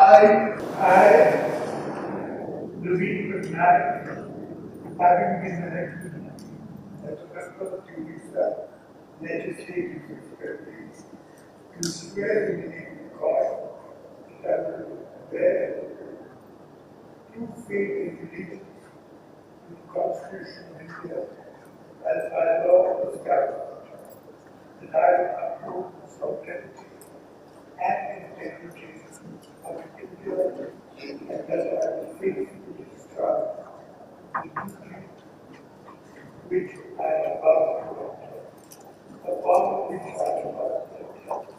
I, Naveen Patnaik, having been elected as a member of the Odisha Legislative Assembly, do swear in the name of God that I will bear true faith and allegiance to the Constitution of India as by law established, that I will uphold the sovereignty and integrity of India, and that I will faithfully discharge the duty which I am about to enter, upon which I am about to enter.